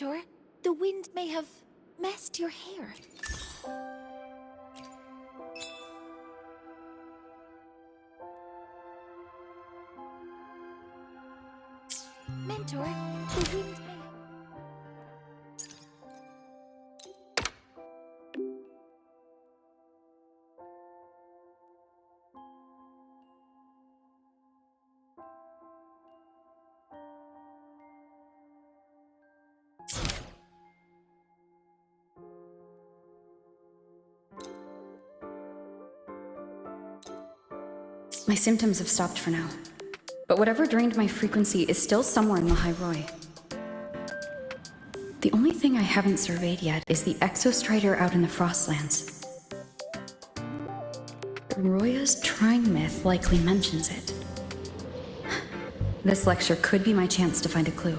Mentor, the wind may have messed your hair. Mentor, the wind may... My symptoms have stopped for now, but whatever drained my frequency is still somewhere in the High Roy. The only thing I haven't surveyed yet is the Exostrider out in the Frostlands. Roya's Trine myth likely mentions it. This lecture could be my chance to find a clue.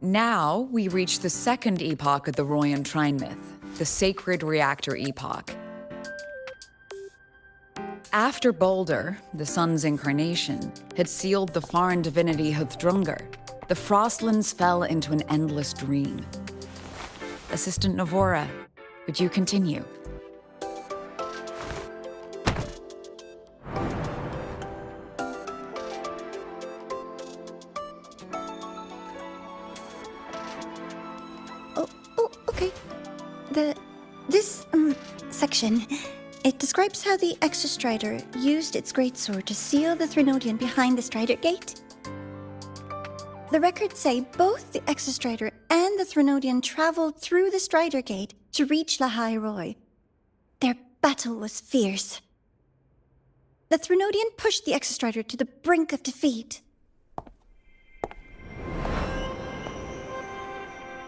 Now, we reach the second epoch of the Royan Trine myth, the Sacred Reactor Epoch. After Baldur, the sun's incarnation, had sealed the foreign divinity Huthdrungur, the Frostlands fell into an endless dream. Assistant Navora, would you continue? This section, it describes how the Exostrider used its greatsword to seal the Threnodian behind the Strider Gate. The records say both the Exostrider and the Threnodian traveled through the Strider Gate to reach La High Roy. Their battle was fierce. The Threnodian pushed the Exostrider to the brink of defeat.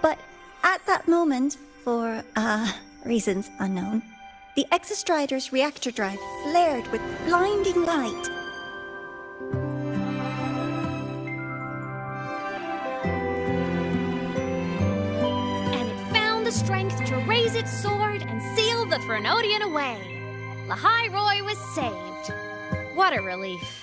But at that moment, for, reasons unknown, the Exostrider's reactor drive flared with blinding light. And it found the strength to raise its sword and seal the Threnodian away. La High Roy was saved. What a relief.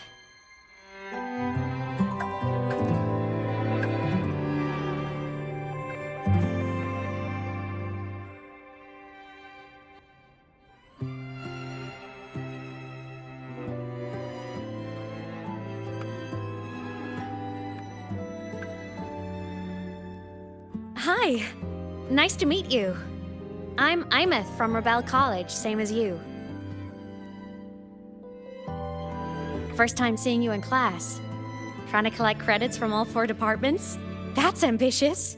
Hi. Nice to meet you. I'm Imeth from Rebel College, same as you. First time seeing you in class. Trying to collect credits from all 4 departments? That's ambitious.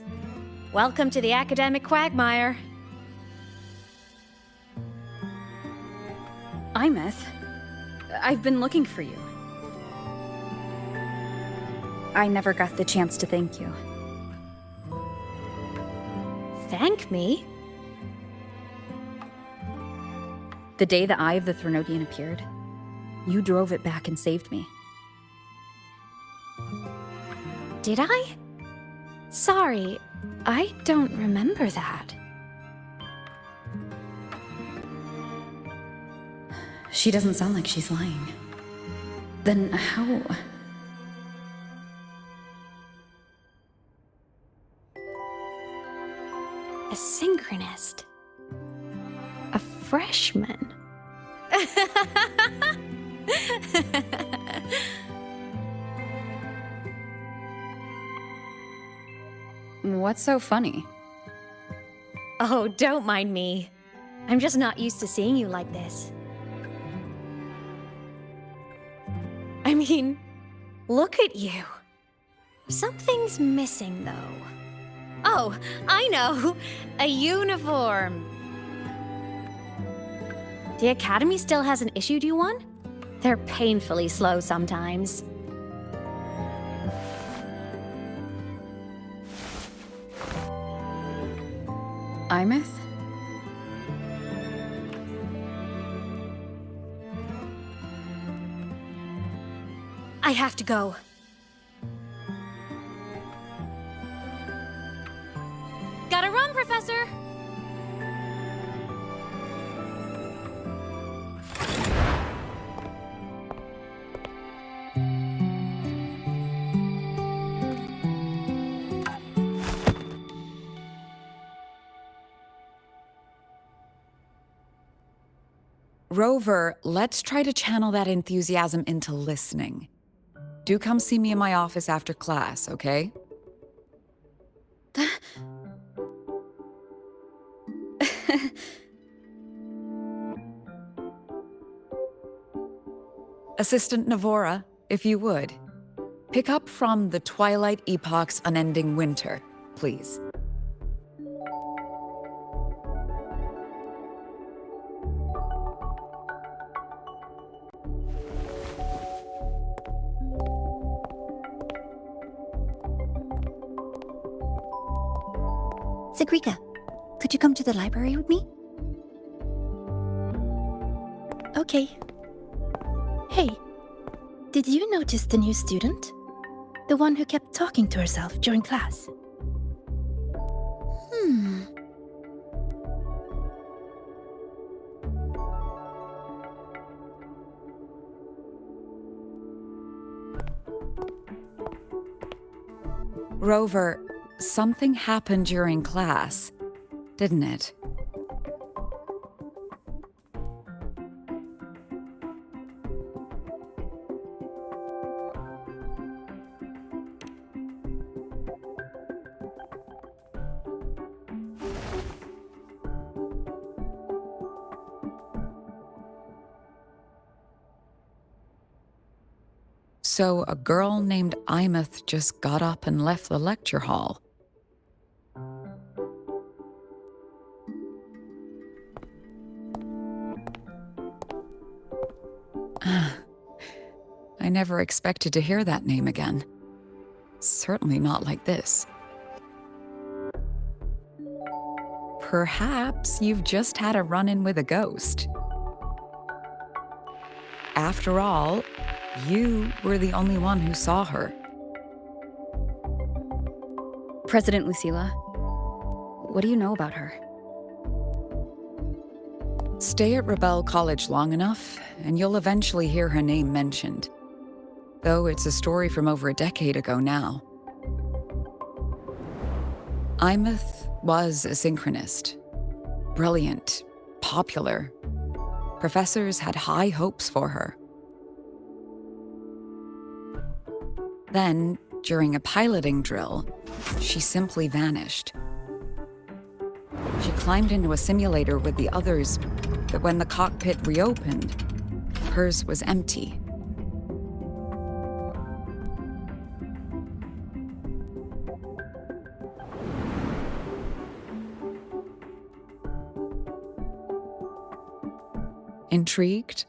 Welcome to the academic quagmire. Imeth, I've been looking for you. I never got the chance to thank you. Thank me? The day the Eye of the Threnodian appeared, you drove it back and saved me. Did I? Sorry, I don't remember that. She doesn't sound like she's lying. Then how... A synchronist. A freshman. What's so funny? Oh, don't mind me. I'm just not used to seeing you like this. I mean, look at you. Something's missing, though. Oh, I know! A uniform! The Academy still hasn't issued you one? They're painfully slow sometimes. Imeth? I have to go. Gotta run, Professor! Rover, let's try to channel that enthusiasm into listening. Do come see me in my office after class, okay? Assistant Navora, if you would. Pick up from the Twilight Epoch's Unending Winter, please. Sigrika, could you come to the library with me? Okay. Hey, did you notice the new student? The one who kept talking to herself during class? Rover, something happened during class, didn't it? So a girl named Imeth just got up and left the lecture hall. I never expected to hear that name again. Certainly not like this. Perhaps you've just had a run-in with a ghost. After all, you were the only one who saw her. President Lucilla, what do you know about her? Stay at Rebel College long enough, and you'll eventually hear her name mentioned. Though it's a story from over a decade ago now. Imeth was a synchronist. Brilliant, popular. Professors had high hopes for her. Then, during a piloting drill, she simply vanished. She climbed into a simulator with the others, but when the cockpit reopened, hers was empty. Intrigued?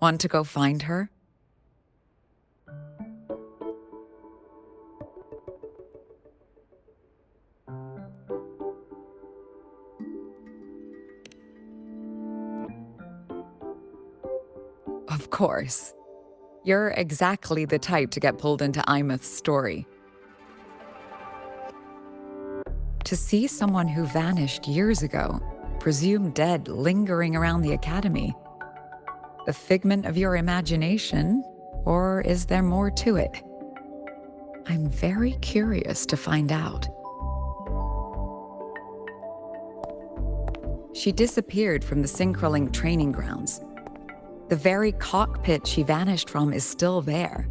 Want to go find her? Of course. You're exactly the type to get pulled into Imeth's story. To see someone who vanished years ago, presumed dead, lingering around the Academy. The figment of your imagination, or is there more to it? I'm very curious to find out. She disappeared from the Synchroling training grounds. The very cockpit she vanished from is still there.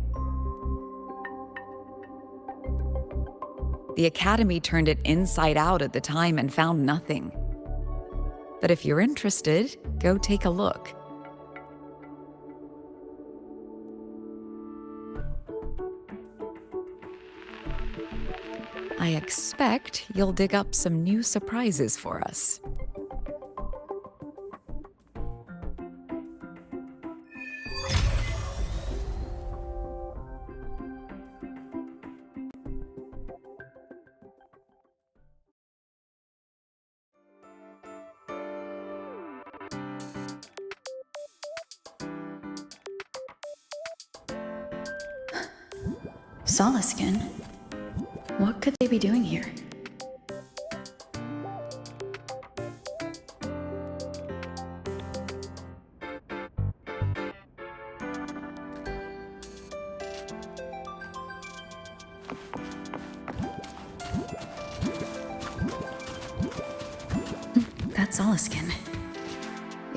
The Academy turned it inside out at the time and found nothing. But if you're interested, go take a look. I expect you'll dig up some new surprises for us. Solaskin? What could they be doing here? That's Solaskin.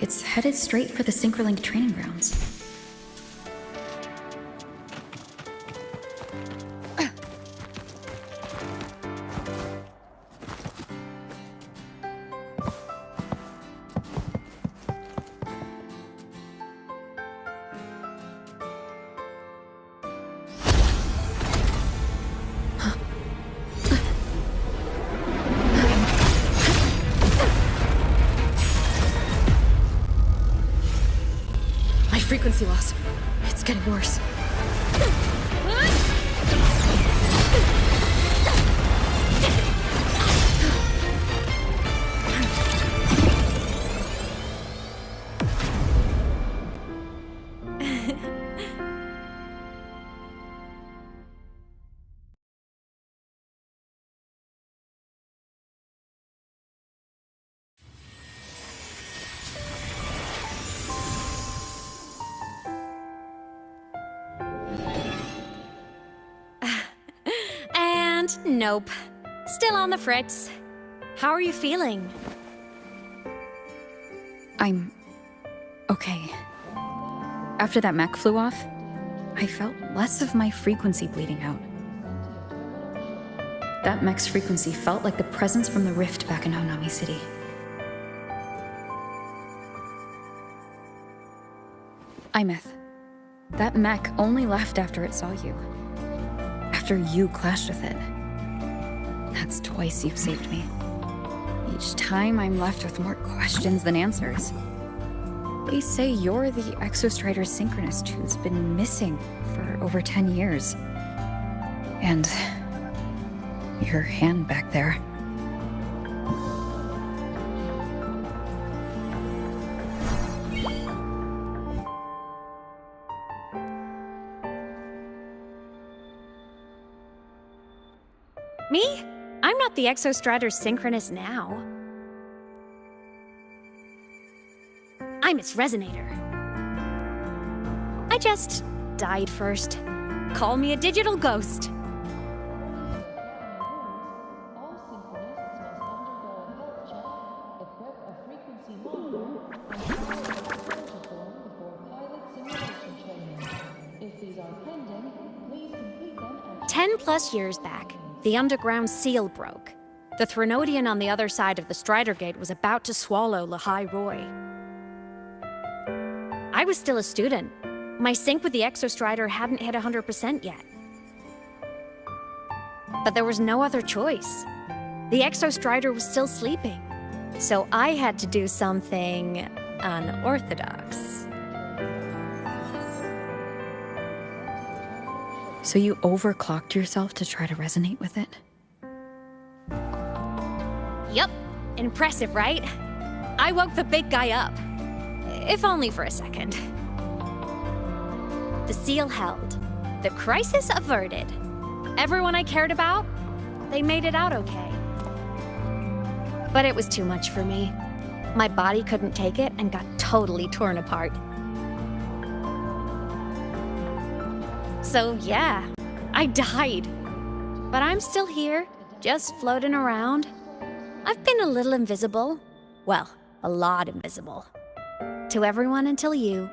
It's headed straight for the Synchroling training grounds. Frequency loss. It's getting worse. Nope. Still on the fritz. How are you feeling? I'm okay. After that mech flew off, I felt less of my frequency bleeding out. That mech's frequency felt like the presence from the rift back in Honami City. Imeth, that mech only left after it saw you. After you clashed with it. That's twice you've saved me. Each time I'm left with more questions than answers. They say you're the Exostrider Synchronist who's been missing for over 10 years. And your hand back there. Me? I'm not the Exostrider Synchronist now. I'm its Resonator. I just died first. Call me a digital ghost. +10 years back, the underground seal broke. The Threnodian on the other side of the Strider Gate was about to swallow Lahai Roy. I was still a student. My sync with the Exostrider hadn't hit 100% yet. But there was no other choice. The Exostrider was still sleeping. So I had to do something unorthodox. So you overclocked yourself to try to resonate with it? Yup. Impressive, right? I woke the big guy up. If only for a second. The seal held. The crisis averted. Everyone I cared about, they made it out okay. But it was too much for me. My body couldn't take it and got totally torn apart. So yeah, I died. But I'm still here, just floating around. I've been a little invisible. Well, a lot invisible. To everyone until you.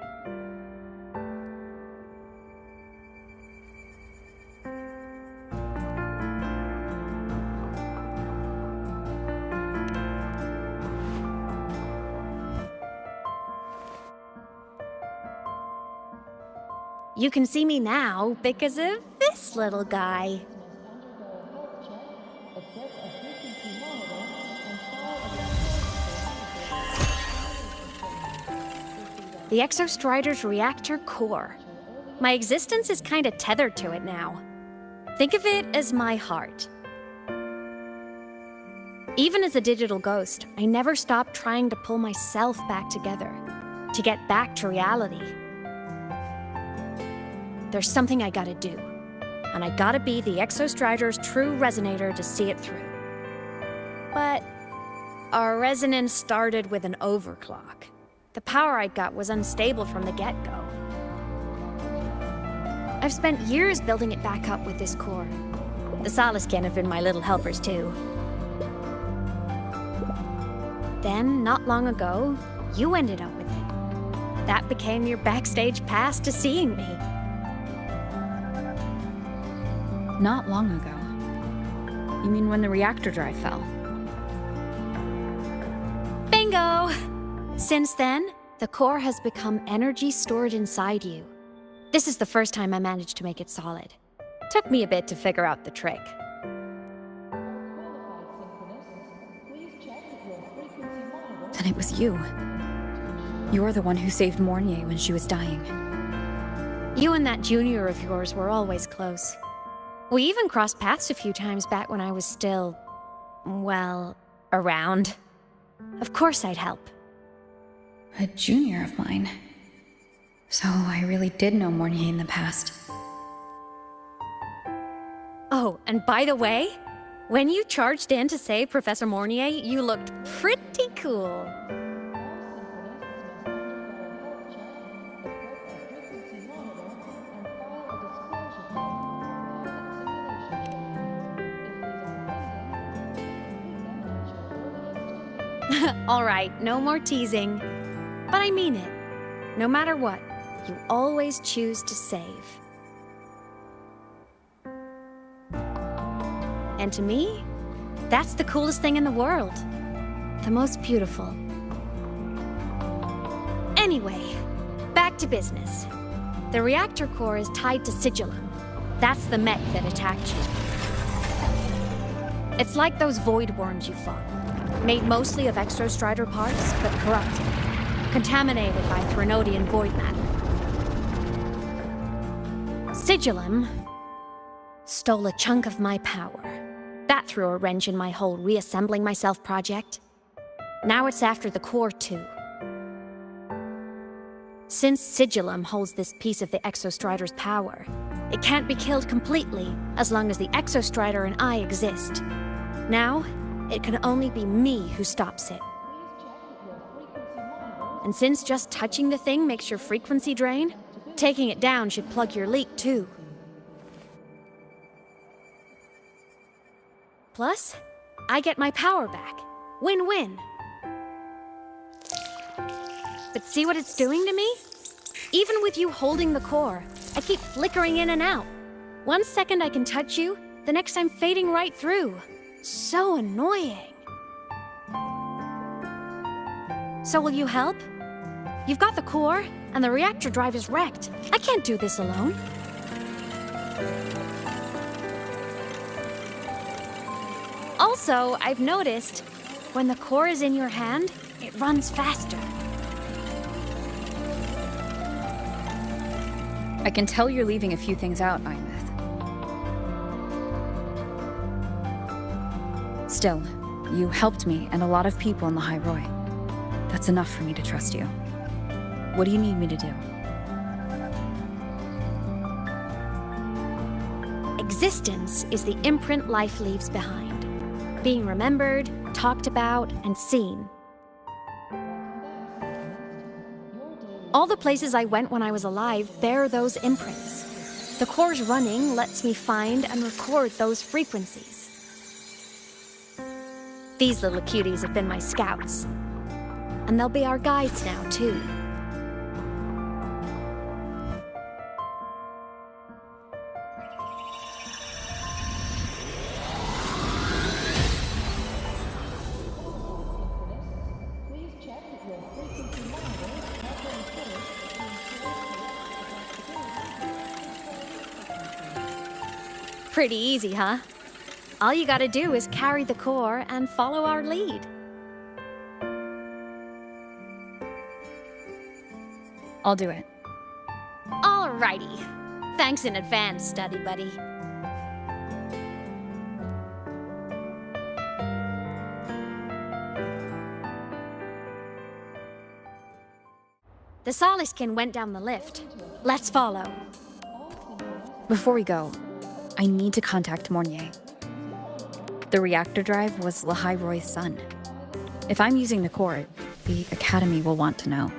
You can see me now because of this little guy. The Exostrider's reactor core. My existence is kind of tethered to it now. Think of it as my heart. Even as a digital ghost, I never stopped trying to pull myself back together, to get back to reality. There's something I gotta do, and I gotta be the Exostrider's true resonator to see it through. But our resonance started with an overclock. The power I got was unstable from the get-go. I've spent years building it back up with this core. The Solaskin have been my little helpers too. Then, not long ago, you ended up with it. That became your backstage pass to seeing me. Not long ago. You mean when the reactor drive fell? Bingo! Since then, the core has become energy stored inside you. This is the first time I managed to make it solid. Took me a bit to figure out the trick. Then it was you. You're the one who saved Mornier when she was dying. You and that junior of yours were always close. We even crossed paths a few times back when I was still, well, around. Of course I'd help. A junior of mine. So I really did know Mornier in the past. Oh, and by the way, when you charged in to save Professor Mornier, you looked pretty cool. All right, no more teasing. But I mean it. No matter what, you always choose to save. And to me, that's the coolest thing in the world. The most beautiful. Anyway, back to business. The reactor core is tied to Sigillum. That's the mech that attacked you. It's like those void worms you fought. Made mostly of Exostrider parts, but corrupted. Contaminated by Threnodian void matter. Sigillum stole a chunk of my power. That threw a wrench in my whole reassembling myself project. Now it's after the core too. Since Sigillum holds this piece of the Exostrider's power, it can't be killed completely as long as the Exostrider and I exist. Now, it can only be me who stops it. And since just touching the thing makes your frequency drain, taking it down should plug your leak too. Plus, I get my power back. Win-win. But see what it's doing to me? Even with you holding the core, I keep flickering in and out. 1 second I can touch you, the next I'm fading right through. So annoying. So will you help? You've got the core, and the reactor drive is wrecked. I can't do this alone. Also, I've noticed, when the core is in your hand, it runs faster. I can tell you're leaving a few things out, Imeth. Still, you helped me and a lot of people in the High Roy. That's enough for me to trust you. What do you need me to do? Existence is the imprint life leaves behind. Being remembered, talked about, and seen. All the places I went when I was alive bear those imprints. The core's running lets me find and record those frequencies. These little cuties have been my scouts. And they'll be our guides now, too. Pretty easy, huh? All you gotta do is carry the core and follow our lead. I'll do it. Alrighty. Thanks in advance, study buddy. The Soliskin went down the lift. Let's follow. Before we go, I need to contact Mornier. The reactor drive was Lahai Roy's son. If I'm using the core, the Academy will want to know.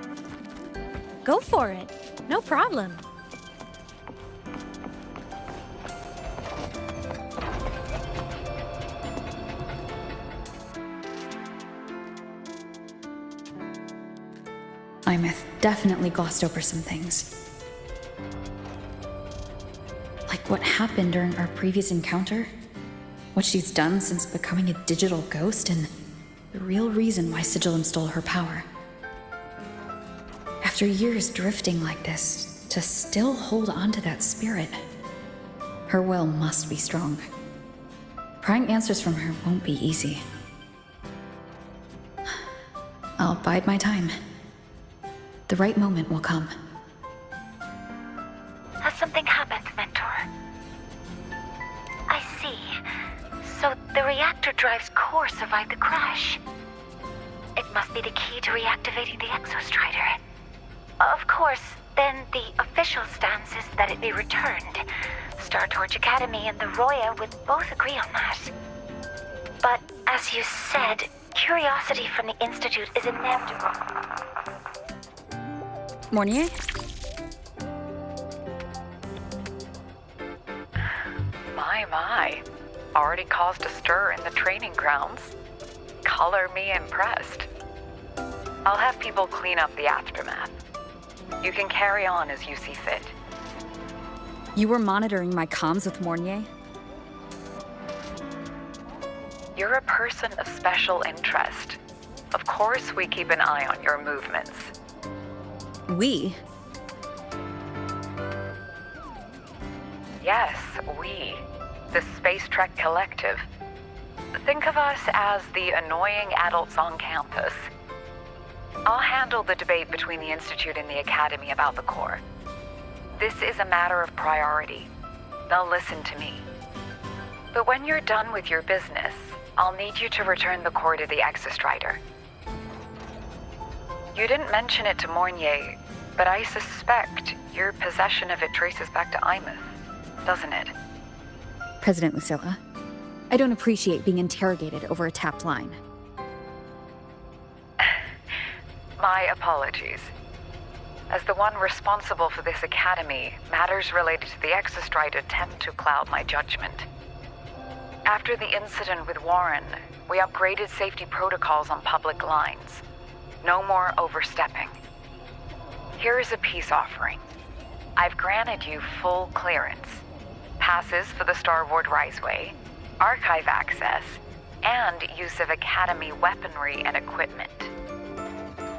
Go for it. No problem. Imeth definitely glossed over some things. Like what happened during our previous encounter, what she's done since becoming a digital ghost, and the real reason why Sigillum stole her power. After years drifting like this, to still hold on to that spirit, her will must be strong. Prying answers from her won't be easy. I'll bide my time. The right moment will come. Has something happened, Mentor? I see. So the reactor drive's core survived the crash. It must be the key to reactivating the Exostrider. Of course, then the official stance is that it be returned. Star Torch Academy and the Roya would both agree on that. But as you said, curiosity from the Institute is inevitable. Mornier? My. Already caused a stir in the training grounds. Color me impressed. I'll have people clean up the aftermath. You can carry on as you see fit. You were monitoring my comms with Mornier? You're a person of special interest. Of course we keep an eye on your movements. We? Yes, we. The Space Trek Collective. Think of us as the annoying adults on campus. I'll handle the debate between the Institute and the Academy about the core. This is a matter of priority. They'll listen to me. But when you're done with your business, I'll need you to return the core to the Exostrider. You didn't mention it to Mornier, but I suspect your possession of it traces back to Imeth, doesn't it? President Lucilla, I don't appreciate being interrogated over a tapped line. My apologies. As the one responsible for this academy, matters related to the Exostrider tend to cloud my judgment. After the incident with Warren, we upgraded safety protocols on public lines. No more overstepping. Here is a peace offering. I've granted you full clearance. Passes for the Starboard Riseway, archive access, and use of Academy weaponry and equipment.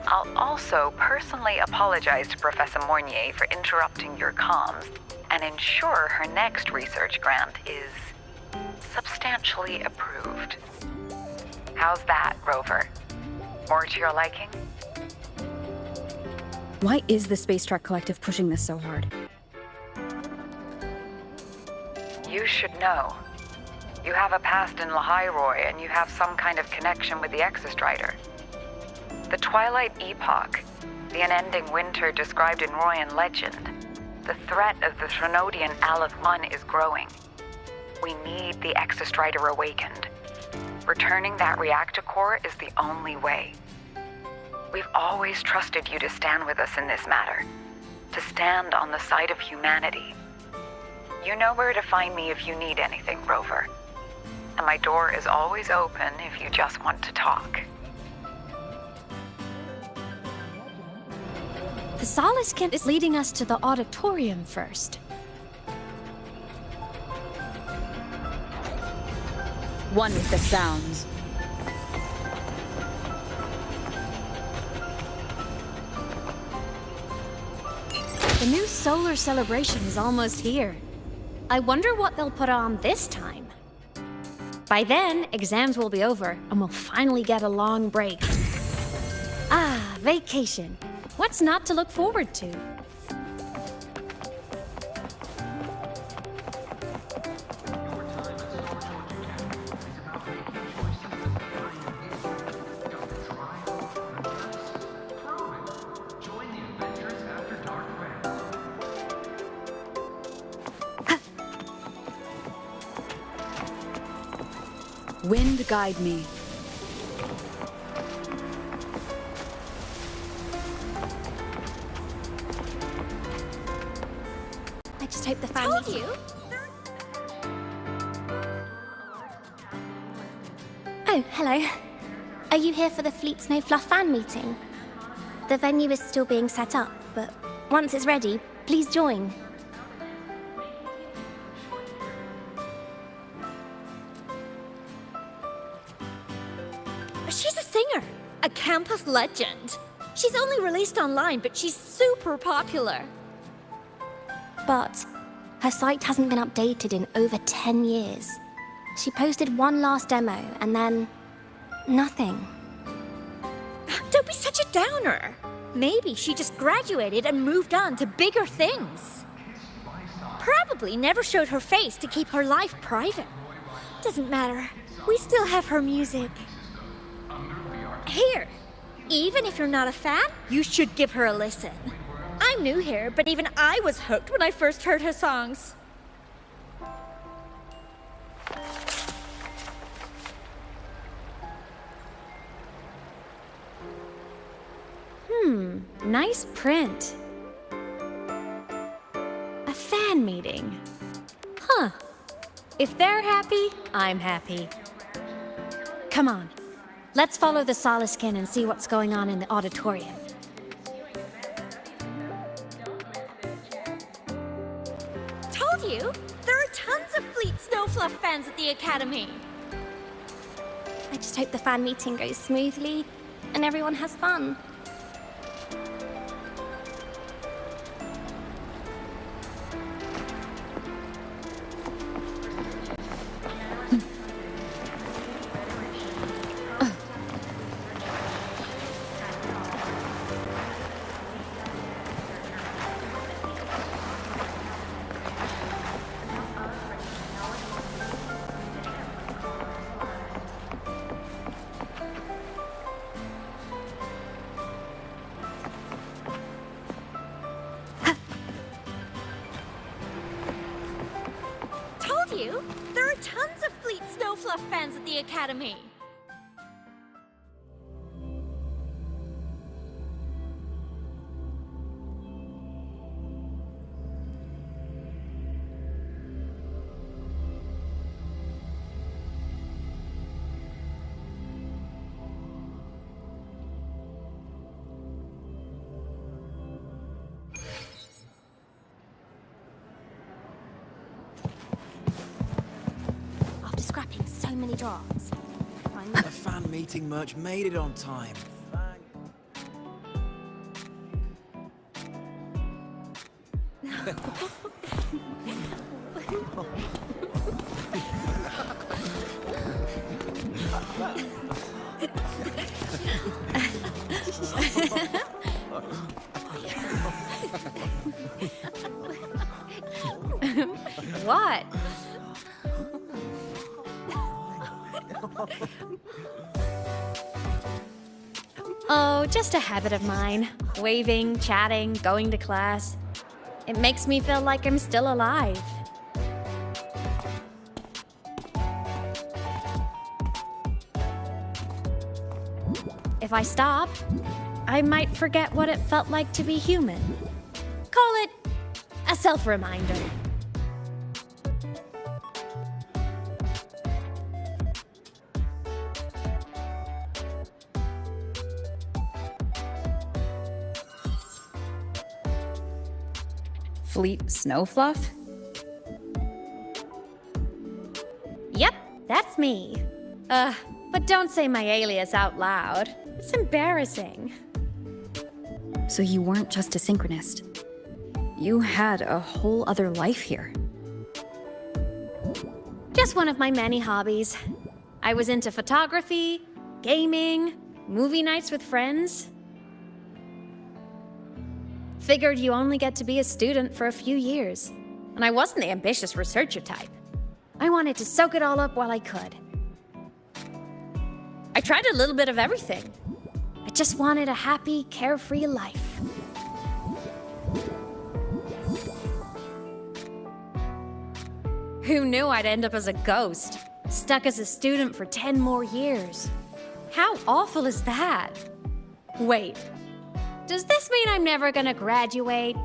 I'll also personally apologize to Professor Mornier for interrupting your comms and ensure her next research grant is substantially approved. How's that, Rover? More to your liking? Why is the Space Trek Collective pushing this so hard? You should know. You have a past in Lahai and you have some kind of connection with the Exostrider. The Twilight Epoch, the unending winter described in Royan legend, the threat of the Threnodian Aleth One is growing. We need the Exostrider awakened. Returning that reactor core is the only way. We've always trusted you to stand with us in this matter, to stand on the side of humanity. You know where to find me if you need anything, Rover. And my door is always open if you just want to talk. The Soliskin is leading us to the auditorium first. One with the sounds. The new solar celebration is almost here. I wonder what they'll put on this time. By then, exams will be over, and we'll finally get a long break. Ah, vacation. What's not to look forward to? Wind guide me. I just hope the family... Told you! Oh, hello. Are you here for the Fleet Snow Fluff fan meeting? The venue is still being set up, but once it's ready, please join. She's a singer, a campus legend. She's only released online, but she's super popular. But her site hasn't been updated in over 10 years. She posted one last demo, and then... nothing. Don't be such a downer. Maybe she just graduated and moved on to bigger things. Probably never showed her face to keep her life private. Doesn't matter. We still have her music. Here, even if you're not a fan, you should give her a listen. I'm new here, but even I was hooked when I first heard her songs. Nice print. A fan meeting. Huh. If they're happy, I'm happy. Come on. Let's follow the Soliskin and see what's going on in the auditorium. Told you, there are tons of Fleet Snowfluff fans at the Academy. I just hope the fan meeting goes smoothly and everyone has fun. Told you, there are tons of Fleet Snowfluff fans at the Academy. After scrapping so many drafts, The fan meeting merch made it on time. What? Oh, just a habit of mine. Waving, chatting, going to class. It makes me feel like I'm still alive. If I stop, I might forget what it felt like to be human. Call it a self-reminder. Fleet Snowfluff? Yep, that's me. But don't say my alias out loud. It's embarrassing. So you weren't just a synchronist. You had a whole other life here. Just one of my many hobbies. I was into photography, gaming, movie nights with friends. Figured you only get to be a student for a few years. And I wasn't the ambitious researcher type. I wanted to soak it all up while I could. I tried a little bit of everything. I just wanted a happy, carefree life. Who knew I'd end up as a ghost, stuck as a student for 10 more years? How awful is that? Wait, does this mean I'm never gonna graduate?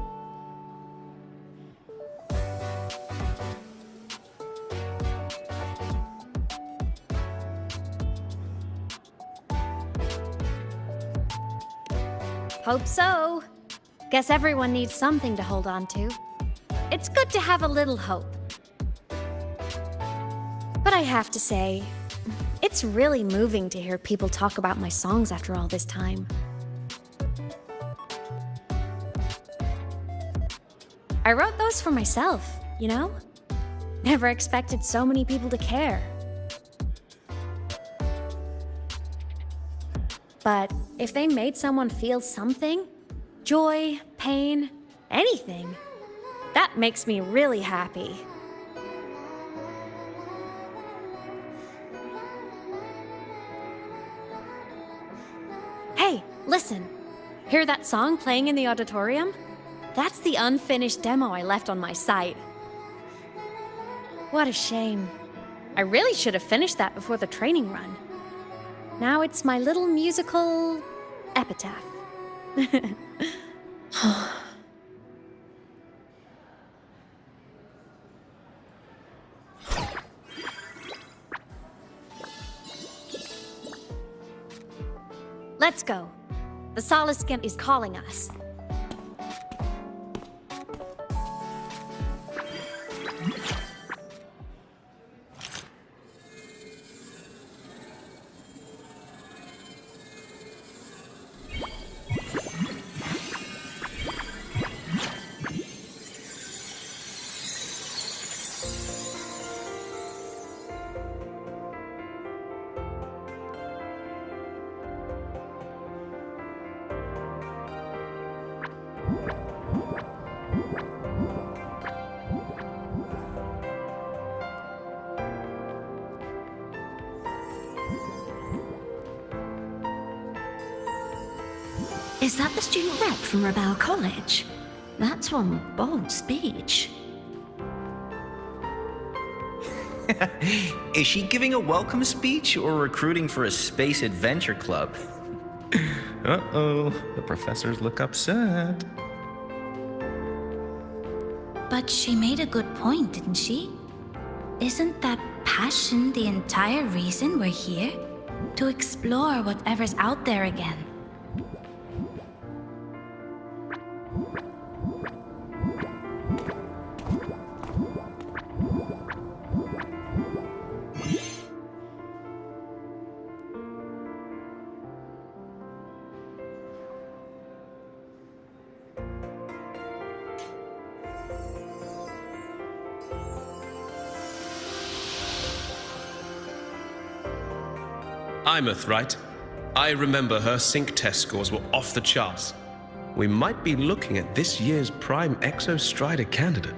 Hope so. Guess everyone needs something to hold on to. It's good to have a little hope. But I have to say, it's really moving to hear people talk about my songs after all this time. I wrote those for myself, you know? Never expected so many people to care. But if they made someone feel something, joy, pain, anything, that makes me really happy. Hey, listen. Hear that song playing in the auditorium? That's the unfinished demo I left on my site. What a shame. I really should have finished that before the training run. Now it's my little musical epitaph. Let's go. The Soliskin is calling us. Is that the student rep from Rebel College? That's one bold speech. Is she giving a welcome speech or recruiting for a space adventure club? Uh-oh, the professors look upset. But she made a good point, didn't she? Isn't that passion the entire reason we're here? To explore whatever's out there again. Imeth, right? I remember her sync test scores were off the charts. We might be looking at this year's prime Exostrider candidate.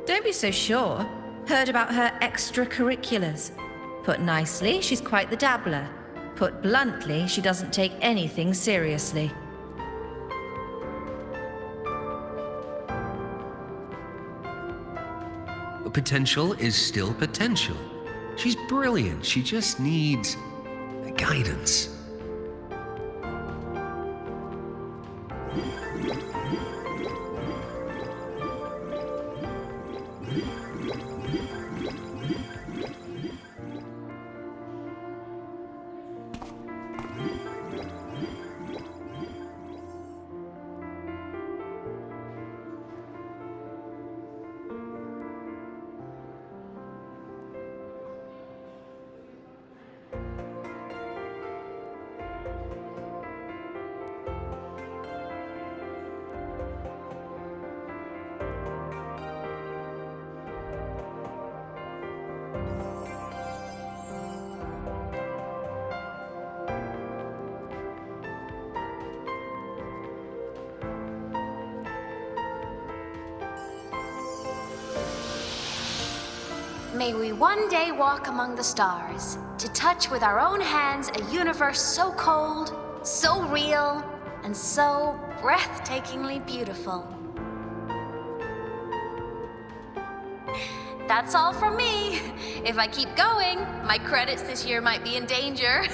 Don't be so sure. Heard about her extracurriculars. Put nicely, she's quite the dabbler. Put bluntly, she doesn't take anything seriously. Potential is still potential. She's brilliant. She just needs guidance. May we one day walk among the stars, to touch with our own hands a universe so cold, so real, and so breathtakingly beautiful. That's all from me. If I keep going, my credits this year might be in danger.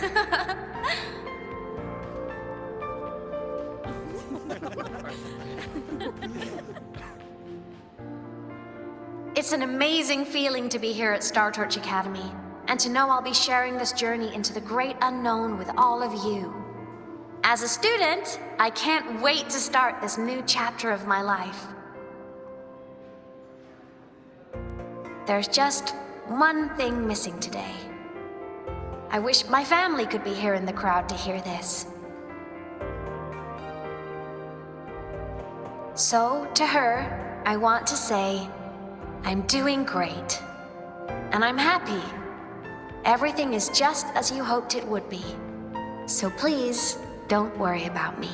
It's an amazing feeling to be here at Star Torch Academy, and to know I'll be sharing this journey into the great unknown with all of you. As a student, I can't wait to start this new chapter of my life. There's just one thing missing today. I wish my family could be here in the crowd to hear this. So, to her, I want to say, I'm doing great. And I'm happy. Everything is just as you hoped it would be. So please, don't worry about me.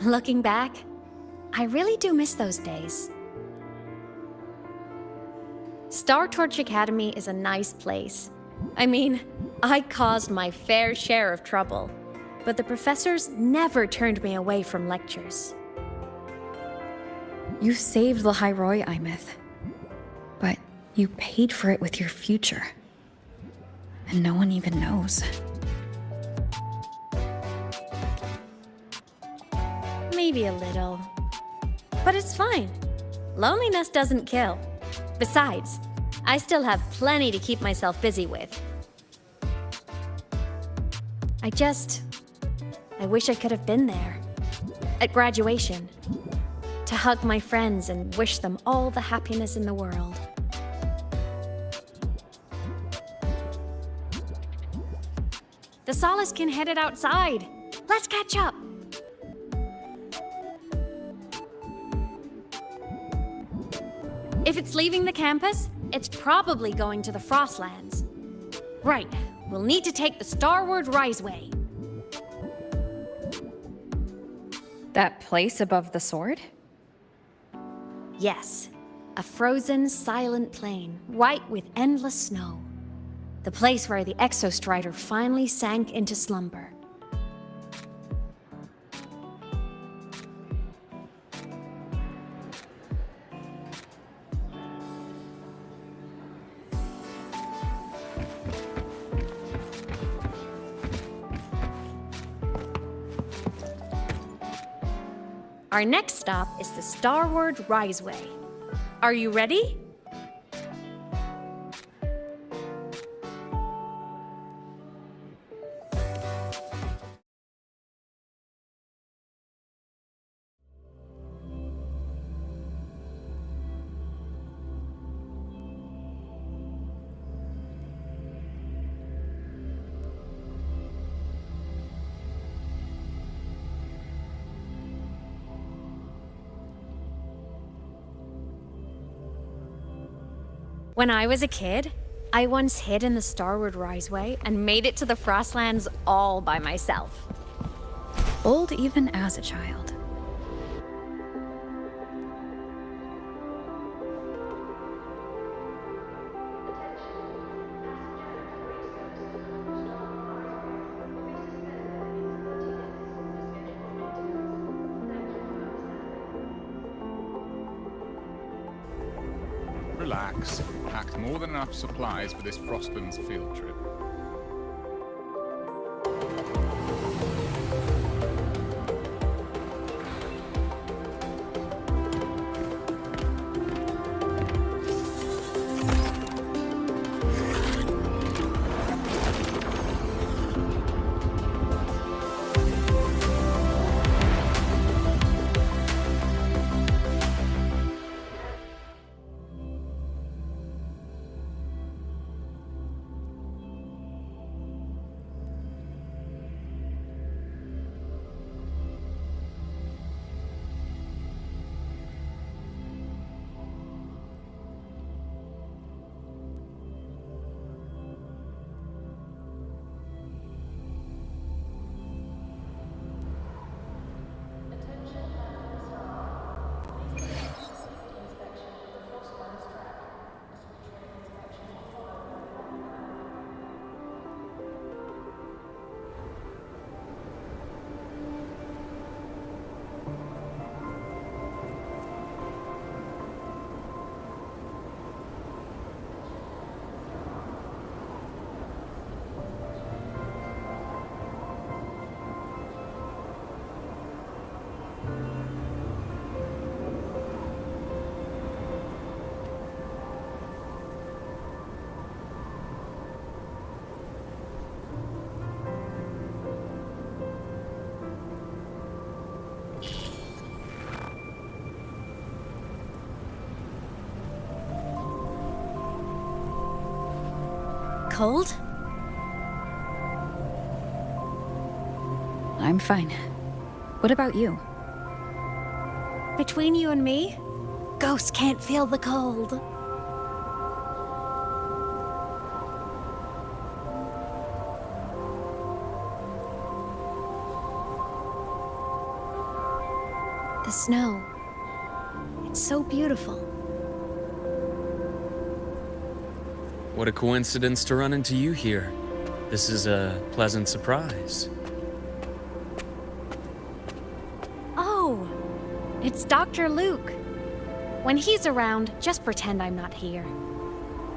Looking back, I really do miss those days. Star Torch Academy is a nice place. I mean, I caused my fair share of trouble, but the professors never turned me away from lectures. You saved the Hyroi, Imith. But you paid for it with your future. And no one even knows. Maybe a little. But it's fine. Loneliness doesn't kill. Besides, I still have plenty to keep myself busy with. I wish I could have been there. At graduation. To hug my friends and wish them all the happiness in the world. The Solace can headed outside. Let's catch up. If it's leaving the campus, it's probably going to the Frostlands. Right, we'll need to take the Starward Riseway. That place above the sword? Yes, a frozen, silent plain, white with endless snow. The place where the Exostrider finally sank into slumber. Our next stop is the Starward Riseway. Are you ready? When I was a kid, I once hid in the Starward Riseway and made it to the Frostlands all by myself. Bold even as a child. Relax. Packed more than enough supplies for this Frostlands field trip. cold? I'm fine. What about you? Between you and me, ghosts can't feel the cold. The snow. It's so beautiful. What a coincidence to run into you here. This is a pleasant surprise. Oh, it's Dr. Luke. When he's around, just pretend I'm not here.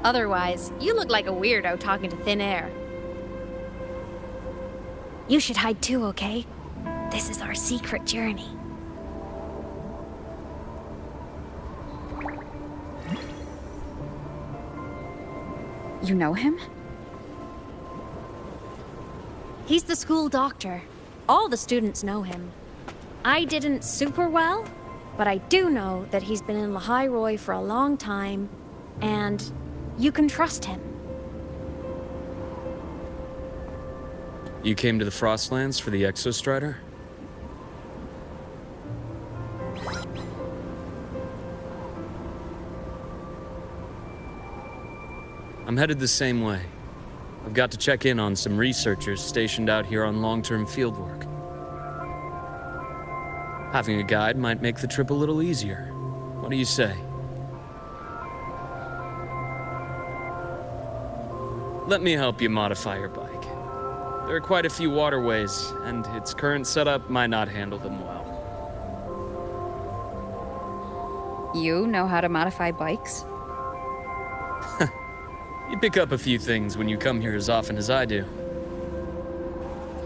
Otherwise, you look like a weirdo talking to thin air. You should hide too, okay? This is our secret journey. You know him? He's the school doctor. All the students know him. I didn't super well, but I do know that he's been in Lehigh Roy for a long time, and you can trust him. You came to the Frostlands for the Exostrider? I'm headed the same way. I've got to check in on some researchers stationed out here on long-term fieldwork. Having a guide might make the trip a little easier. What do you say? Let me help you modify your bike. There are quite a few waterways, and its current setup might not handle them well. You know how to modify bikes? You pick up a few things when you come here as often as I do.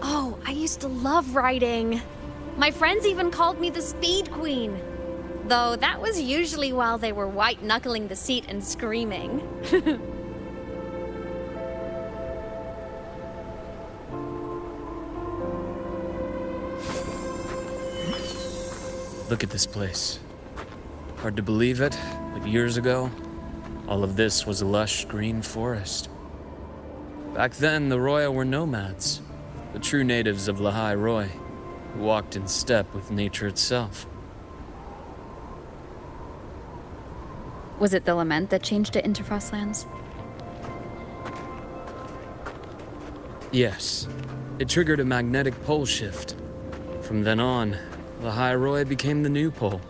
Oh, I used to love riding. My friends even called me the Speed Queen. Though that was usually while they were white-knuckling the seat and screaming. Look at this place. Hard to believe it, but years ago, all of this was a lush green forest. Back then, the Roya were nomads, the true natives of Lehigh Roy, who walked in step with nature itself. Was it the lament that changed it into Frostlands? Yes, it triggered a magnetic pole shift. From then on, Lehigh Roy became the new pole.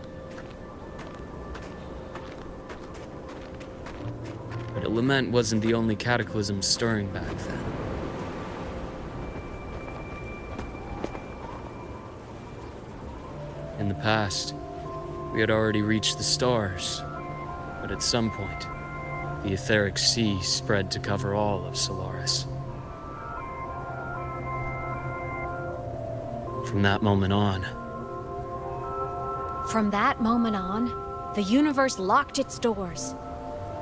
But a lament wasn't the only cataclysm stirring back then. In the past, we had already reached the stars, but at some point, the etheric sea spread to cover all of Solaris. From that moment on, the universe locked its doors.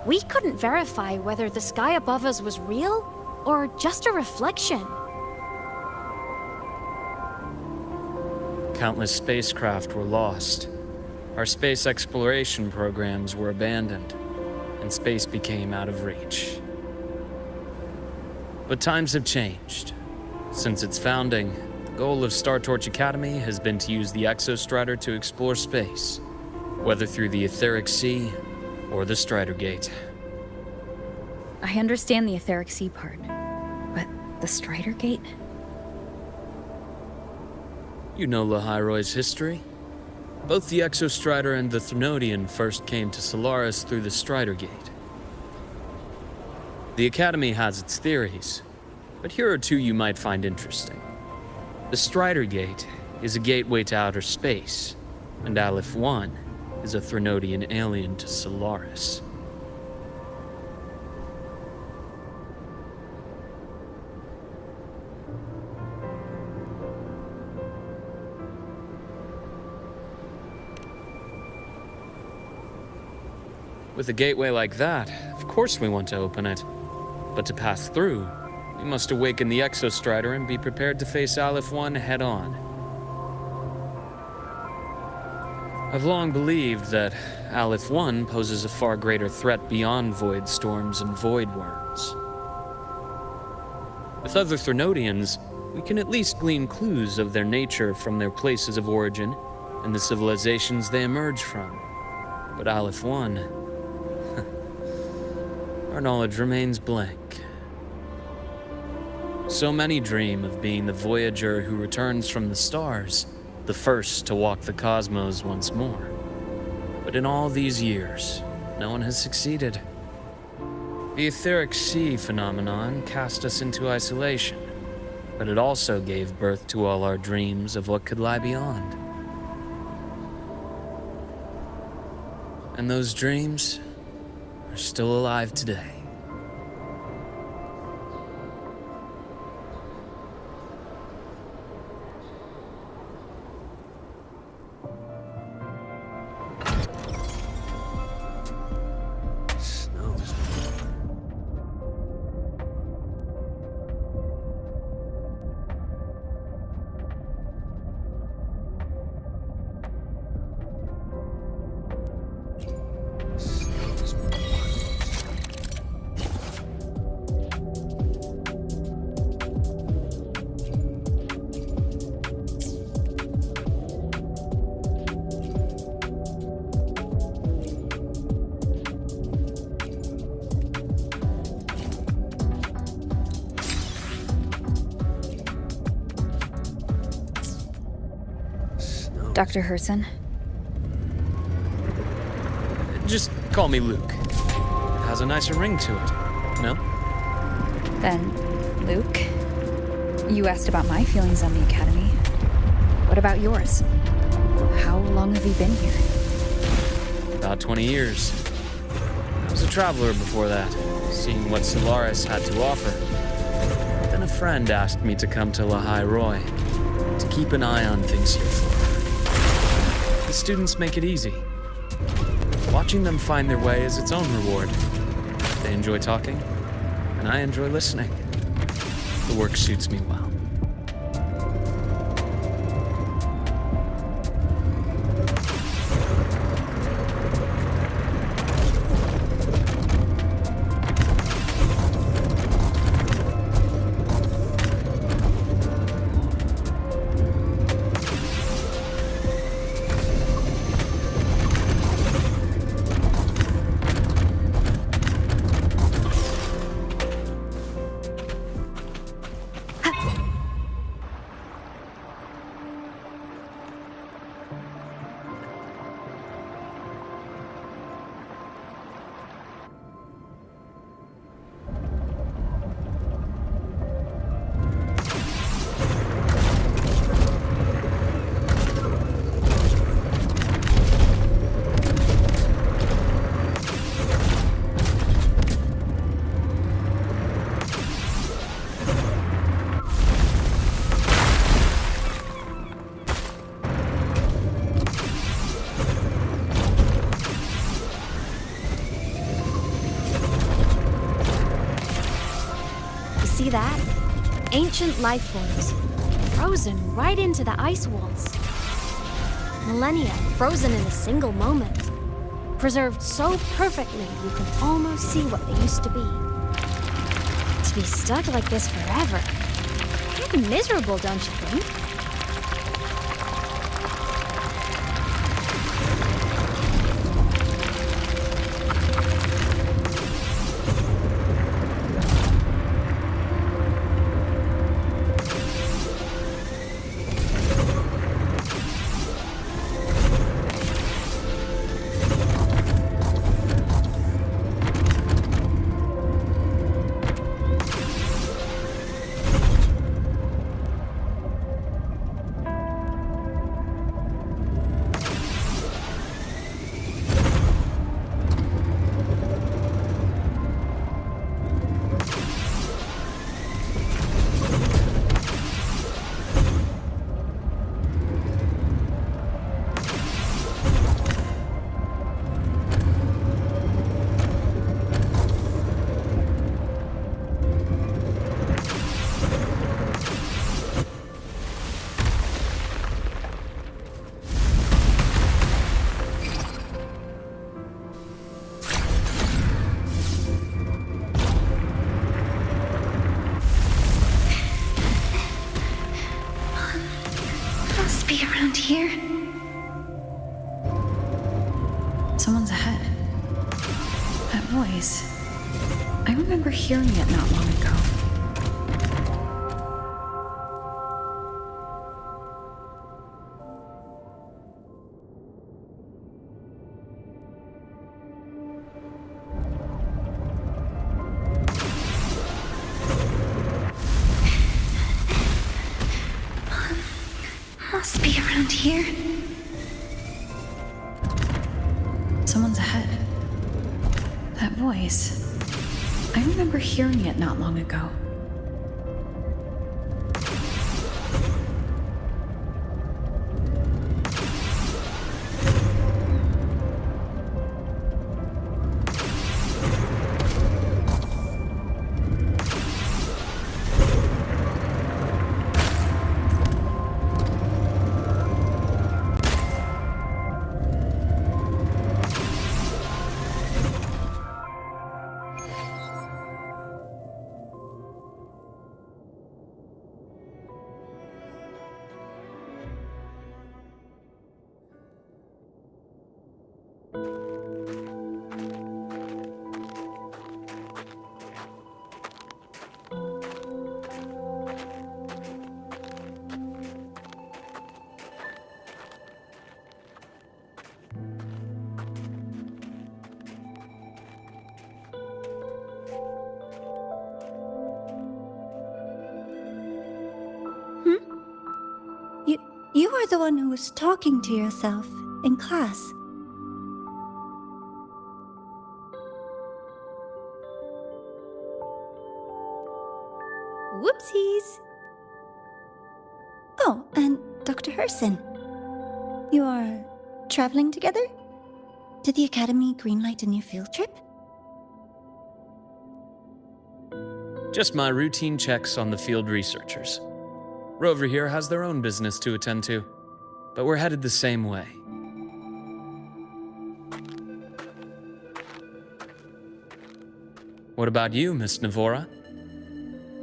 We couldn't verify whether the sky above us was real or just a reflection. countless spacecraft were lost. Our space exploration programs were abandoned, and space became out of reach. But times have changed. Since its founding, the goal of Star Torch Academy has been to use the Exostrider to explore space, whether through the Etheric Sea or the Strider Gate. I understand the Etheric Sea part, but the Strider Gate? You know Lehigh Roy's history. Both the Exostrider and the Threnodian first came to Solaris through the Strider Gate. The Academy has its theories, but here are two you might find interesting. The Strider Gate is a gateway to outer space, and Aleph 1 is a Threnodian alien to Solaris. With a gateway like that, of course we want to open it. But to pass through, we must awaken the Exostrider and be prepared to face Aleph 1 head-on. I've long believed that Aleph 1 poses a far greater threat beyond void storms and void worms. With other Threnodians, we can at least glean clues of their nature from their places of origin and the civilizations they emerge from. But Aleph 1, our knowledge remains blank. So many dream of being the voyager who returns from the stars, the first to walk the cosmos once more. But in all these years, no one has succeeded. The etheric sea phenomenon cast us into isolation, but it also gave birth to all our dreams of what could lie beyond. And those dreams are still alive today. Dr. Herson? Just call me Luke. It has a nicer ring to it, no? Then, Luke, you asked about my feelings on the Academy. What about yours? How long have you been here? About 20 years. I was a traveler before that, seeing what Solaris had to offer. Then a friend asked me to come to Lahai Roy, to keep an eye on things here for her. The students make it easy. Watching them find their way is its own reward. They enjoy talking, and I enjoy listening. The work suits me well. See that? Ancient life forms, frozen right into the ice walls. Millennia frozen in a single moment. Preserved so perfectly you can almost see what they used to be. To be stuck like this forever. Kind of miserable, don't you think? here? Someone's ahead. That voice. I remember hearing it not long ago. Must be around here. Someone's ahead. That voice. I remember hearing it not long ago. You are the one who was talking to yourself in class. Whoopsies! Oh, and Dr. Herson. You are traveling together? Did the Academy greenlight a new field trip? Just my routine checks on the field researchers. Rover here has their own business to attend to, but we're headed the same way. What about you, Miss Navora?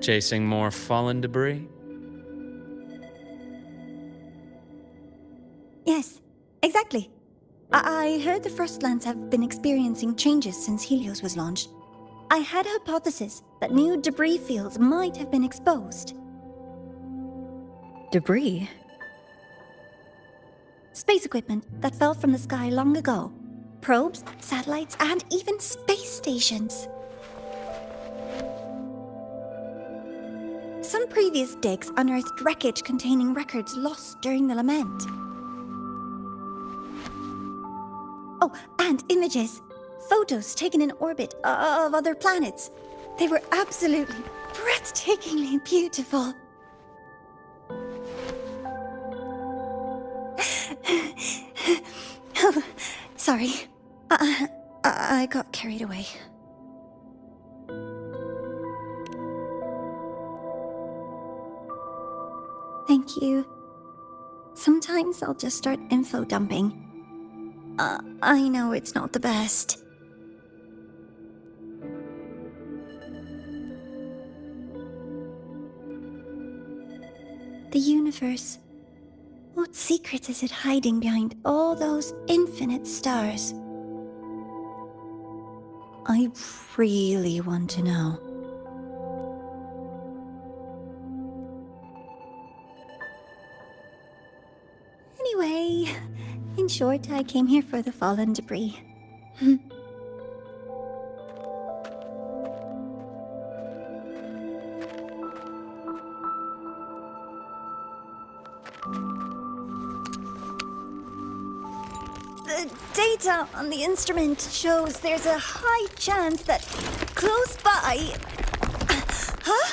Chasing more fallen debris? Yes, exactly. I heard the Frostlands have been experiencing changes since Helios was launched. I had a hypothesis that new debris fields might have been exposed. Debris? Space equipment that fell from the sky long ago. Probes, satellites, and even space stations. Some previous digs unearthed wreckage containing records lost during the lament. Oh, and images. Photos taken in orbit of other planets. They were absolutely breathtakingly beautiful. Oh, sorry. I got carried away. Thank you. Sometimes I'll just start info dumping. I know it's not the best. The universe. What secret is it hiding behind all those infinite stars? I really want to know. Anyway, in short, I came here for the fallen debris. The data on the instrument shows there's a high chance that close by... Huh?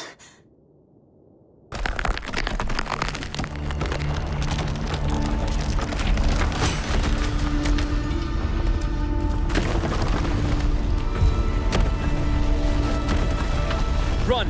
Run!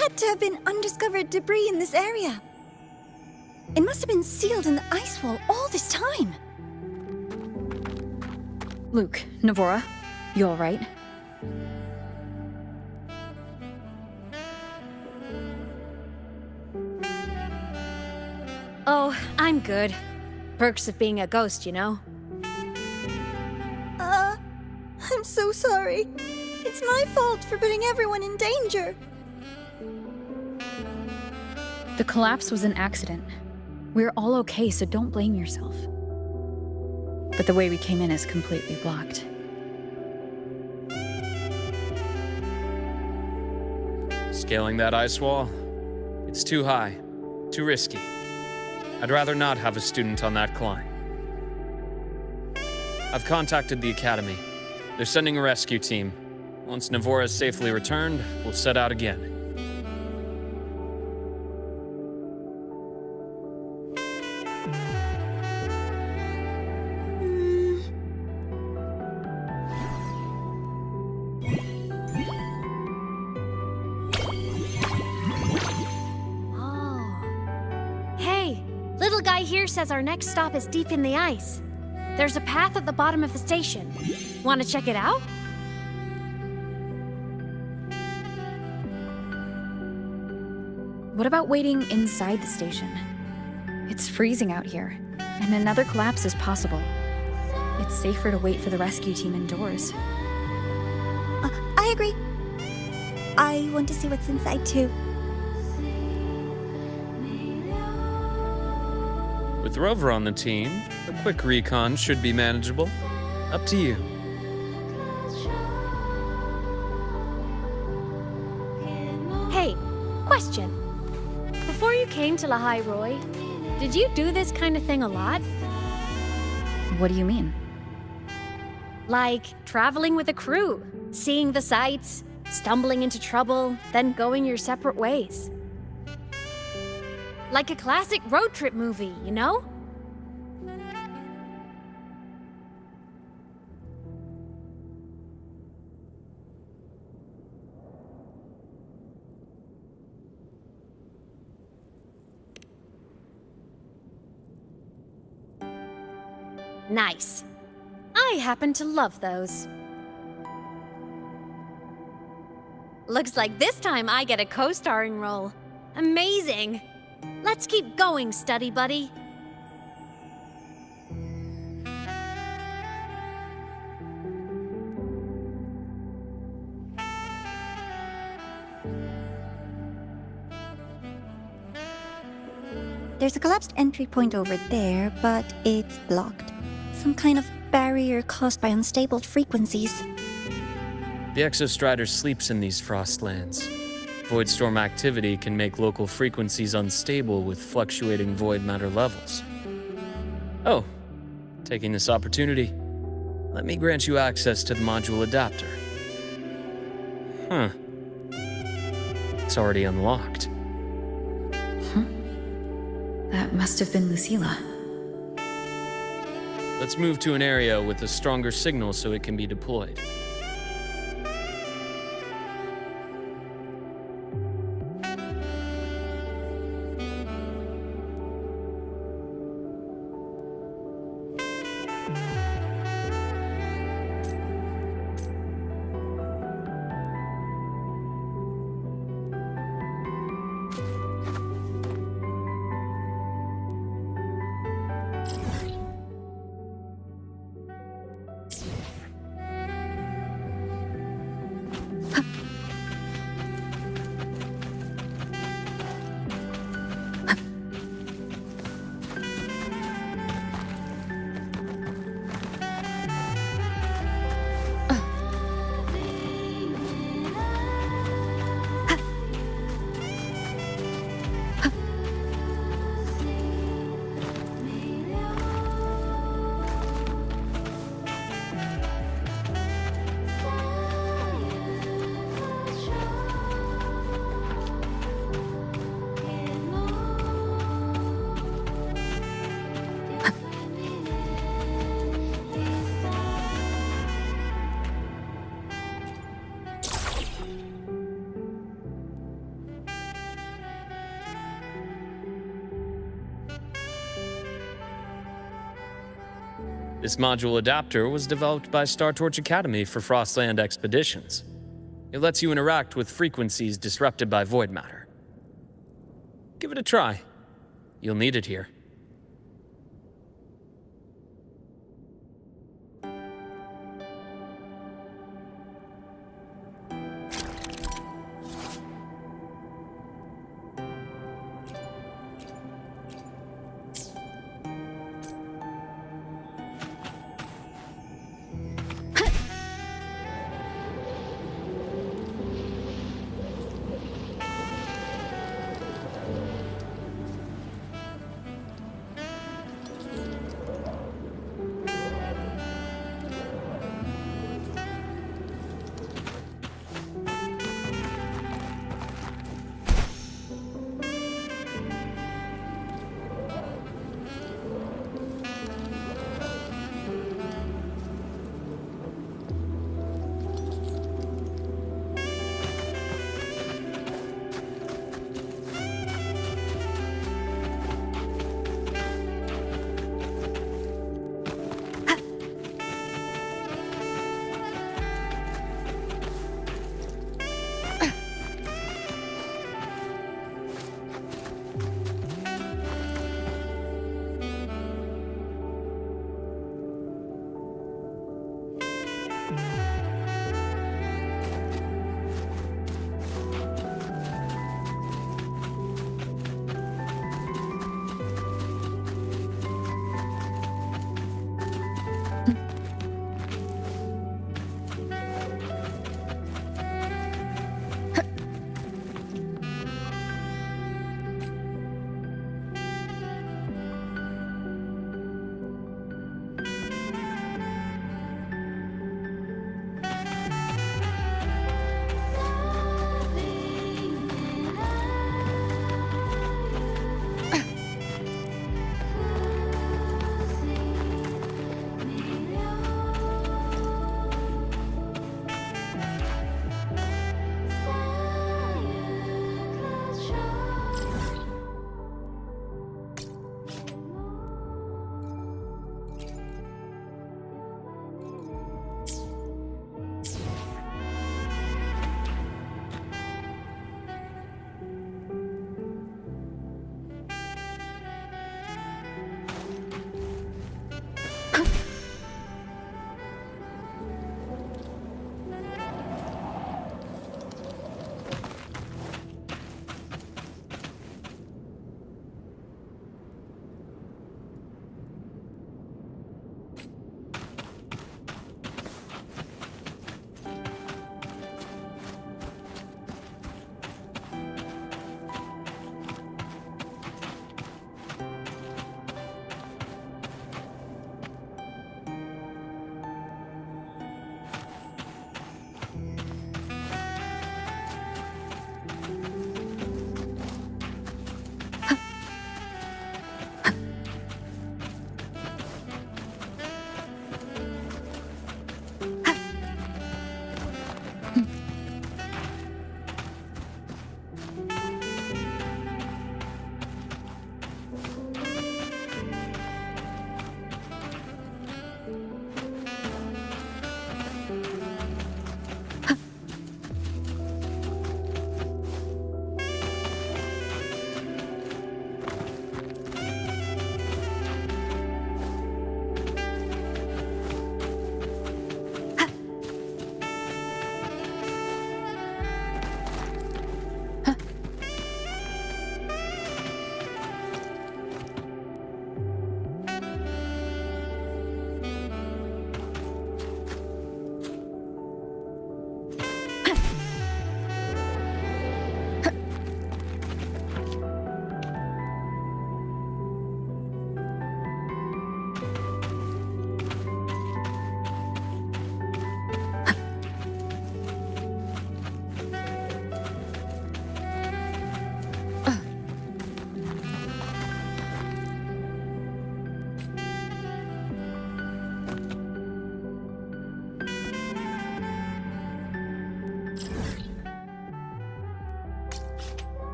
had to have been undiscovered debris in this area. It must have been sealed in the ice wall all this time. Luke, Navora, you alright? Oh, I'm good. Perks of being a ghost, you know? I'm so sorry. It's my fault for putting everyone in danger. The collapse was an accident. We're all okay, so don't blame yourself. But the way we came in is completely blocked. Scaling that ice wall? It's too high, too risky. I'd rather not have a student on that climb. I've contacted the Academy. They're sending a rescue team. Once Navora is safely returned, we'll set out again. Oh. Hey, little guy here says our next stop is deep in the ice. There's a path at the bottom of the station. Want to check it out? What about waiting inside the station? It's freezing out here, and another collapse is possible. It's safer to wait for the rescue team indoors. I agree. I want to see what's inside too. With Rover on the team, a quick recon should be manageable. Up to you. Hey, question. Before you came to Lahai Roy, did you do this kind of thing a lot? What do you mean? Like traveling with a crew, seeing the sights, stumbling into trouble, then going your separate ways. Like a classic road trip movie, you know? Nice. I happen to love those. Looks like this time I get a co-starring role. Amazing! Let's keep going, study buddy. There's a collapsed entry point over there, but it's blocked. Some kind of barrier caused by unstable frequencies. The Exostrider sleeps in these frostlands. Void storm activity can make local frequencies unstable with fluctuating void matter levels. Oh, taking this opportunity, let me grant you access to the module adapter. Huh. It's already unlocked. That must have been Lucilla. Let's move to an area with a stronger signal so it can be deployed. This module adapter was developed by Startorch Academy for Frostland expeditions. It lets you interact with frequencies disrupted by void matter. Give it a try. You'll need it here.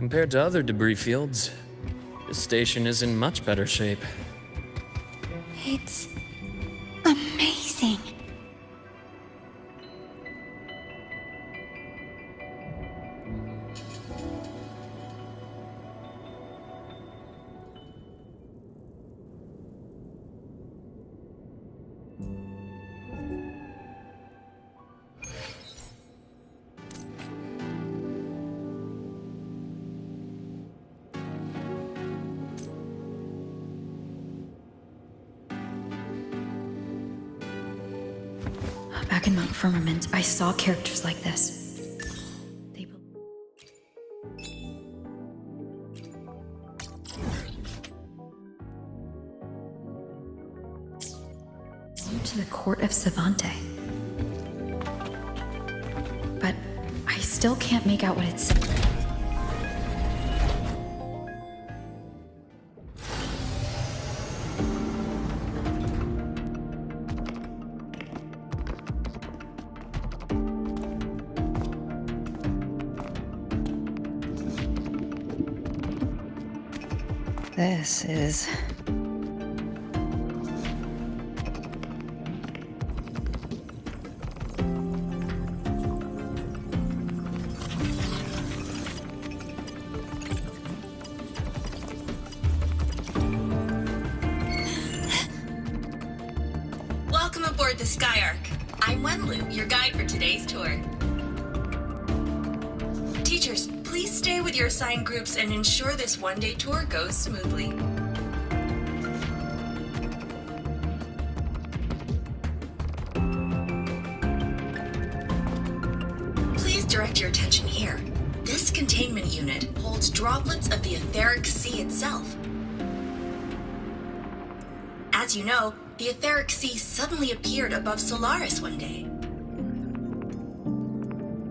Compared to other debris fields, this station is in much better shape. It's amazing. Back in Mount Firmament, I saw characters like this. They belong to the court of Savante. But I still can't make out what it says. This is... Welcome aboard the Skyark. I'm Wenlu, your guide for today's tour. Teachers, please stay with your assigned groups and ensure this one-day tour goes smoothly. Please direct your attention here. This containment unit holds droplets of the etheric sea itself. As you know, the etheric sea suddenly appeared above Solaris one day.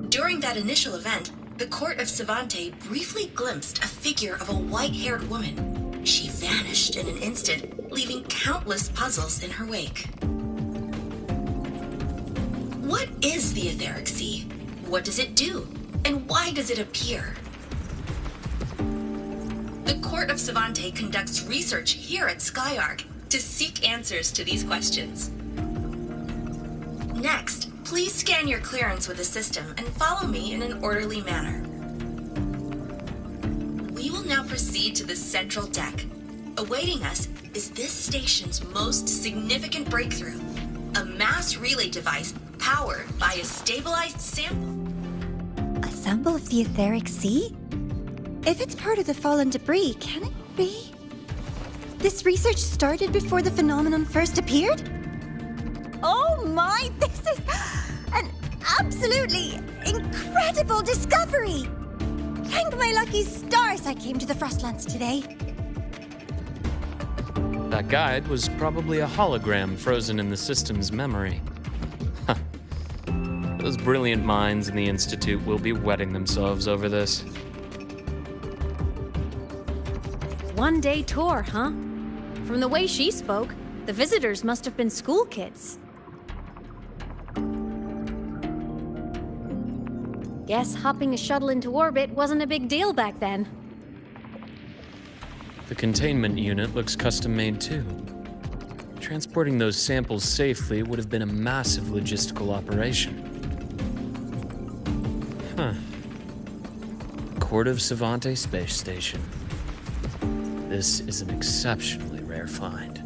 During that initial event, the court of Savante briefly glimpsed a figure of a white-haired woman. She vanished in an instant, leaving countless puzzles in her wake. What is the etheric sea? What does it do? And why does it appear? The court of Savante conducts research here at Skyark to seek answers to these questions. Next, please scan your clearance with the system and follow me in an orderly manner. We will now proceed to the central deck. Awaiting us is this station's most significant breakthrough, a mass relay device powered by a stabilized sample. A sample of the etheric sea? If it's part of the fallen debris, can it be? This research started before the phenomenon first appeared? Oh my, this is an absolutely incredible discovery! Thank my lucky stars I came to the Frostlands today. That guide was probably a hologram frozen in the system's memory. Huh. Those brilliant minds in the Institute will be wetting themselves over this. One-day tour, huh? From the way she spoke, the visitors must have been school kids. Guess hopping a shuttle into orbit wasn't a big deal back then. The containment unit looks custom-made too. Transporting those samples safely would have been a massive logistical operation. Huh. Court of Savante Space Station. This is an exceptionally rare find.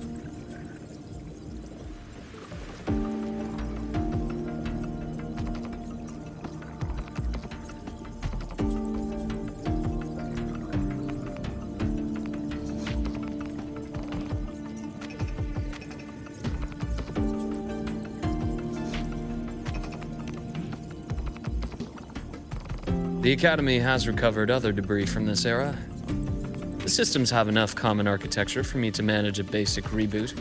The Academy has recovered other debris from this era. The systems have enough common architecture for me to manage a basic reboot.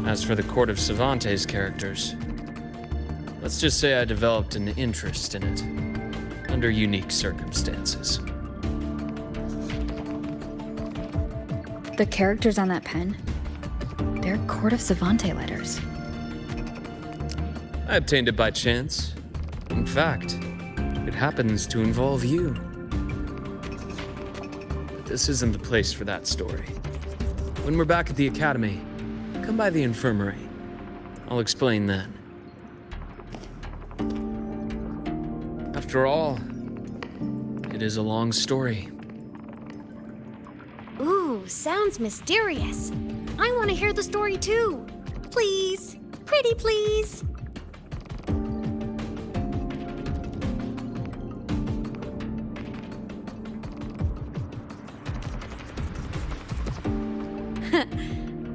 As for the Court of Savante's characters, let's just say I developed an interest in it, under unique circumstances. The characters on that pen, they're Court of Savante letters. I obtained it by chance. In fact, it happens to involve you. this isn't the place for that story. When we're back at the academy, come by the infirmary. I'll explain then. After all, it is a long story. Ooh, sounds mysterious. I want to hear the story too. Please. Pretty please.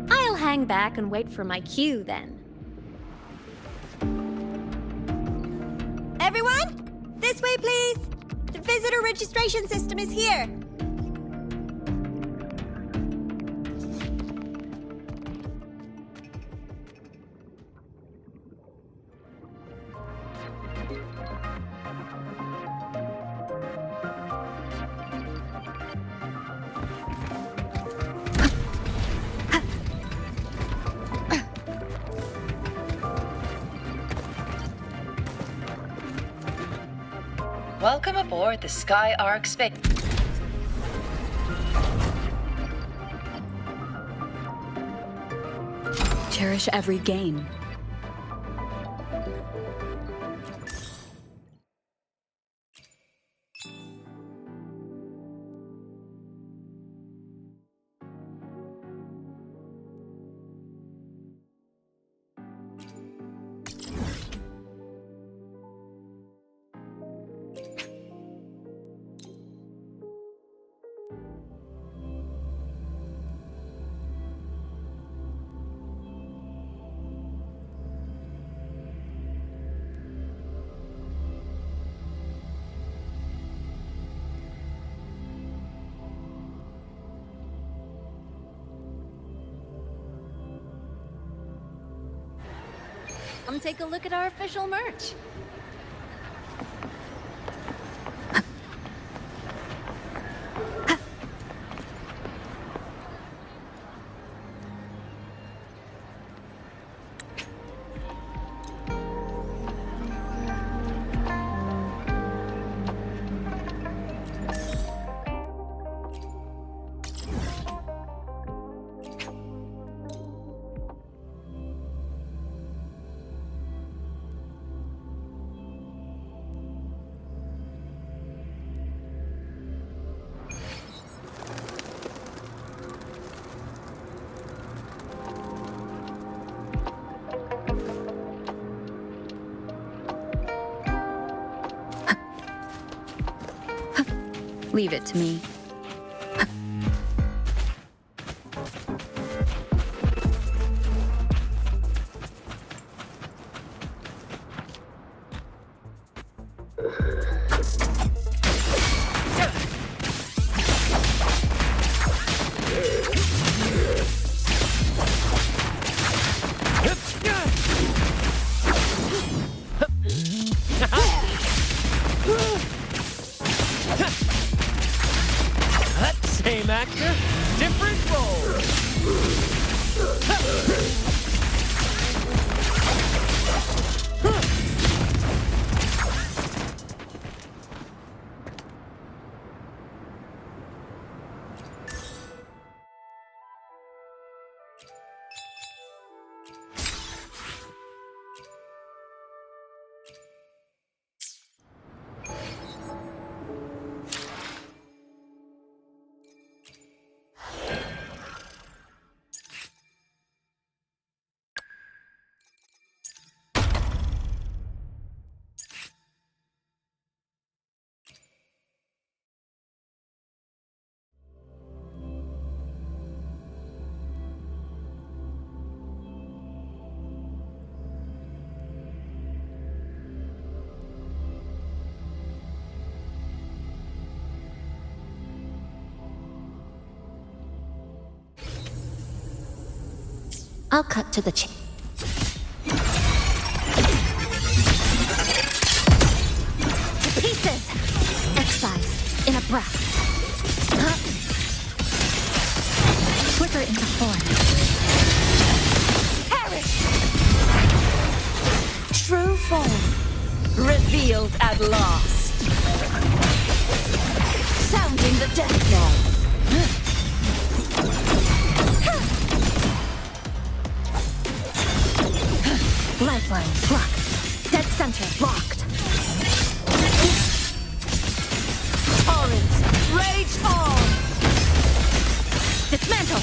I'll hang back and wait for my cue then. Everyone, this way, please. The visitor registration system is here. Welcome aboard the Sky Arc space. Cherish every gain. Come take a look at our official merch. Leave it to me. Same actor, different role. I'll cut to the chase. To pieces! Excised in a breath. Flicker into form. Perish! True form revealed at last. Sounding the death knell. Amplifying. Blocked. Dead center. Blocked. Torrents. Rage storm. Dismantle.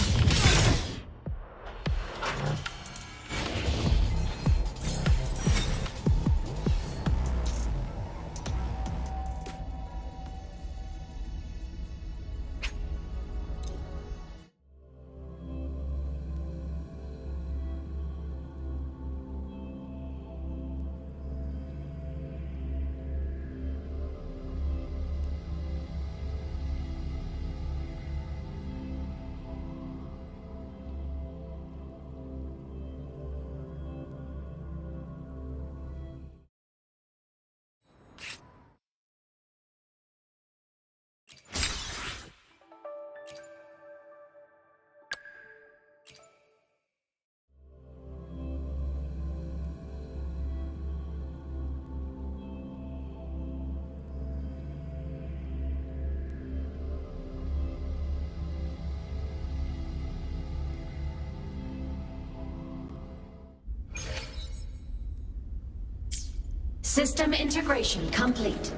System integration complete.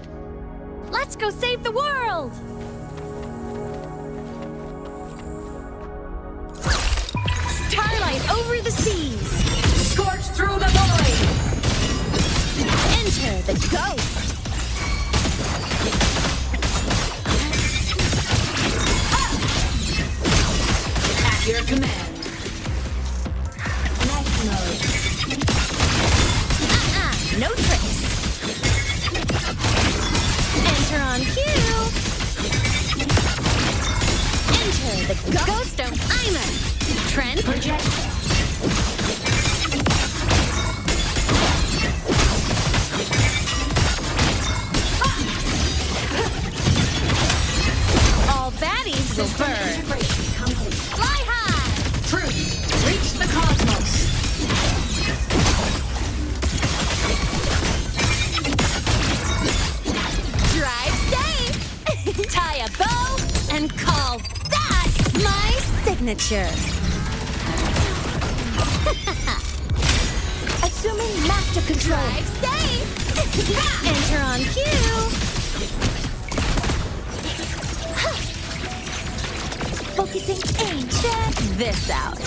Let's go save the world! Starlight over the seas! Scorch through the void! Enter the ghost! At your command. Night mode. No tricks! Enter on cue! Enter the ghost of Imer! Trend projection. All baddies will burn. Fly high! Truth, reach the cosmos. Drive safe! Tie a bow and call that my signature! Assuming master control. Drive safe! Enter on cue! Focusing aim. Check this out.